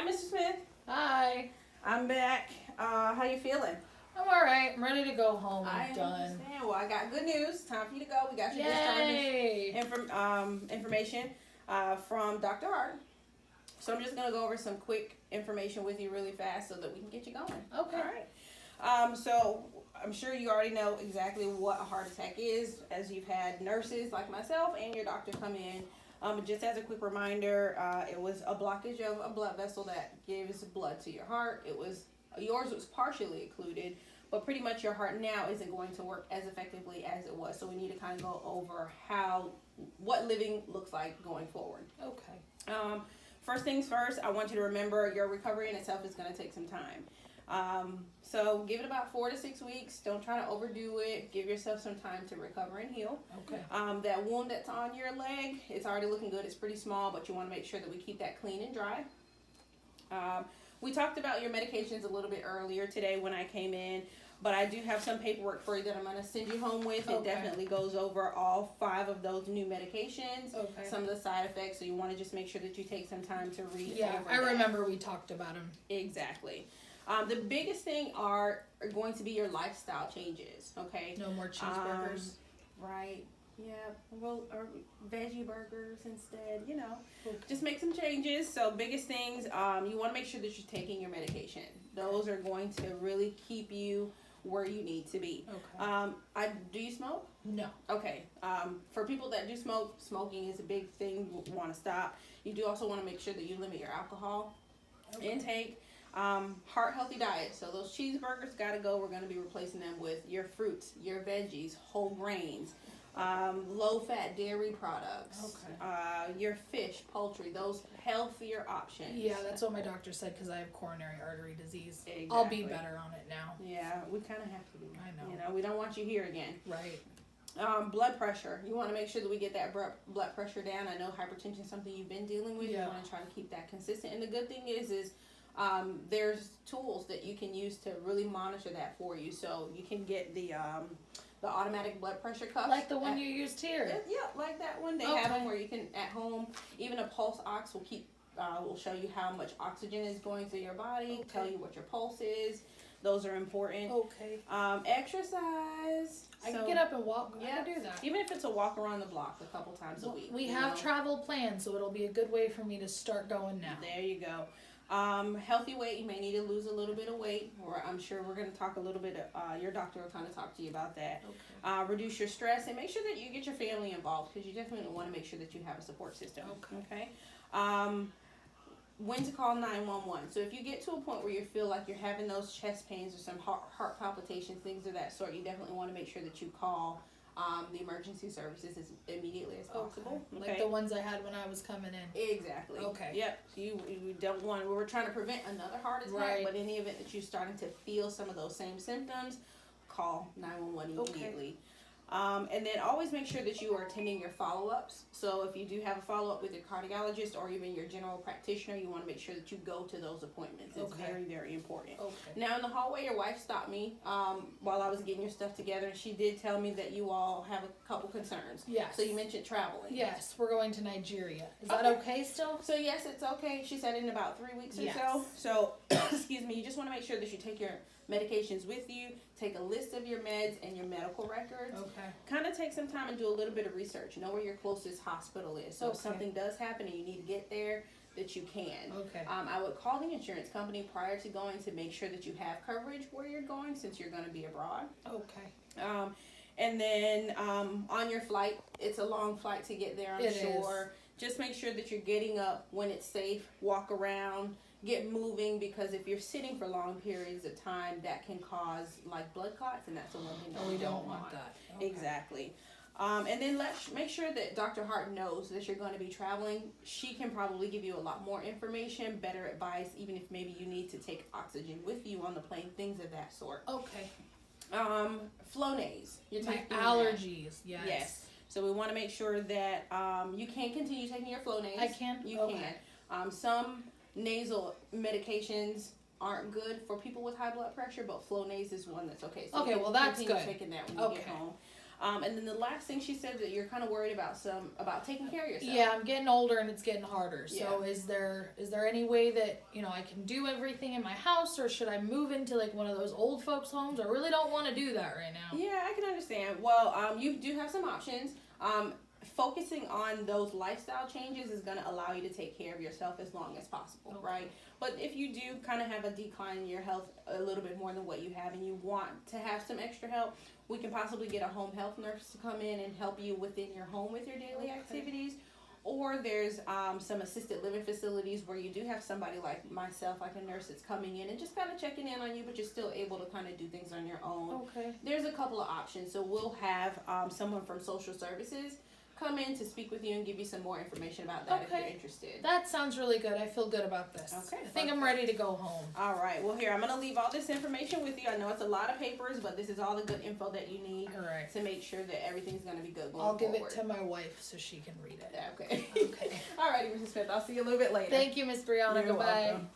Hi, Mr. Smith. Hi. I'm back. How you feeling? I'm alright. I'm ready to go home. I I'm done. understand. Well, I got good news. Time for you to go. We got your Yay! information from Dr. Hart. So I'm just gonna go over some quick information with you really fast so that we can get you going. Okay. All right. So I'm sure you already know exactly what a heart attack is, as you've had nurses like myself and your doctor come in. Just as a quick reminder, it was a blockage of a blood vessel that gives blood to your heart. Yours was partially occluded, but pretty much your heart now isn't going to work as effectively as it was. So we need to kind of go over what living looks like going forward. Okay. First things first, I want you to remember your recovery in itself is going to take some time. So give it about 4 to 6 weeks. Don't try to overdo it. Give yourself some time to recover and heal. Okay. That wound that's on your leg, it's already looking good. It's pretty small, but you want to make sure that we keep that clean and dry. We talked about your medications a little bit earlier today when I came in, but I do have some paperwork for you that I'm going to send you home with. It definitely goes over all 5 of those new medications, some of the side effects, so you want to just make sure that you take some time to read over I remember we talked about them. Exactly. The biggest thing are going to be your lifestyle changes, okay? No more cheeseburgers. Right. Yeah, well, or veggie burgers instead, Okay. Just make some changes. So biggest things, you want to make sure that you're taking your medication. Those are going to really keep you where you need to be. Okay. Do you smoke? No. Okay. For people that do smoke, smoking is a big thing. You want to stop. You do also want to make sure that you limit your alcohol intake. Heart healthy diet. So those cheeseburgers gotta go. We're gonna be replacing them with your fruits, your veggies, whole grains, low fat dairy products, your fish, poultry, those healthier options. Yeah, that's what my doctor said because I have coronary artery disease. Exactly. I'll be better on it now. Yeah, we kind of have to be. I know. We don't want you here again. Right. Blood pressure. You want to make sure that we get that blood pressure down. I know hypertension is something you've been dealing with. Yeah. You want to try to keep that consistent. And the good thing is there's tools that you can use to really monitor that for you. So you can get the automatic blood pressure cuffs. Like the one you used here. Yeah, like that one. They have them where you can, at home, even a pulse ox will show you how much oxygen is going through your body, tell you what your pulse is. Those are important. Okay. Exercise. I can get up and walk. Yeah, I can do that. Even if it's a walk around the block a couple times a week. We have travel plans, so it'll be a good way for me to start going now. There you go. Healthy weight, you may need to lose a little bit of weight, or I'm sure we're going to talk a little bit, your doctor will kind of talk to you about that. Okay. Reduce your stress and make sure that you get your family involved, because you definitely want to make sure that you have a support system. Okay. When to call 911. So if you get to a point where you feel like you're having those chest pains or some heart palpitations, things of that sort, you definitely want to make sure that you call the emergency services as immediately as possible. Okay. Like the ones I had when I was coming in. Exactly. Okay. Yep. So you don't want. We were trying to prevent another heart attack, but in the event that you're starting to feel some of those same symptoms, call 911 immediately. And then always make sure that you are attending your follow-ups. So if you do have a follow-up with your cardiologist or even your general practitioner, you want to make sure that you go to those appointments. It's very, very important. Now in the hallway, your wife stopped me while I was getting your stuff together, and she did tell me that you all have a couple concerns. Yes. So you mentioned traveling. Yes, we're going to Nigeria. Is that okay still? So yes, it's okay. She said in about 3 weeks or so. So, excuse me, you just want to make sure that you take your medications with you, take a list of your meds and your medical records. Kind of take some time and do a little bit of research. Know where your closest hospital is. So if something does happen and you need to get there, that you can. I would call the insurance company prior to going to make sure that you have coverage where you're going, since you're going to be abroad. And then on your flight, it's a long flight to get there, I'm sure. Just make sure that you're getting up when it's safe, walk around, get moving, because if you're sitting for long periods of time, that can cause like blood clots, and that's the one thing that we don't want. That. Exactly. And then make sure that Dr. Hart knows that you're going to be traveling. She can probably give you a lot more information, better advice, even if maybe you need to take oxygen with you on the plane, things of that sort. Flonase. You're My taking allergies. that. Yes. So we want to make sure that you can continue taking your Flonase. I can? You can. Some nasal medications aren't good for people with high blood pressure, but Flonase is one that's okay. So well, that's good. Taking that when you get home. And then the last thing she said that you're kind of worried about taking care of yourself. Yeah, I'm getting older and it's getting harder. So is there any way that, I can do everything in my house, or should I move into like one of those old folks homes? I really don't want to do that right now. Yeah, I can understand. Well, you do have some options. Focusing on those lifestyle changes is going to allow you to take care of yourself as long as possible, right? But if you do kind of have a decline in your health a little bit more than what you have, and you want to have some extra help, we can possibly get a home health nurse to come in and help you within your home with your daily activities. Or there's some assisted living facilities where you do have somebody like myself, like a nurse that's coming in and just kind of checking in on you, but you're still able to kind of do things on your own. Okay. There's a couple of options. So we'll have someone from social services come in to speak with you and give you some more information about that if you're interested. That sounds really good. I feel good about this. Okay. I think I'm ready to go home. All right. Well, here, I'm going to leave all this information with you. I know it's a lot of papers, but this is all the good info that you need to make sure that everything's going to be good going I'll give forward. it to my wife so she can read it. Okay. Okay. All righty, Mrs. Smith. I'll see you a little bit later. Thank you, Miss Brianna. You're Goodbye. welcome.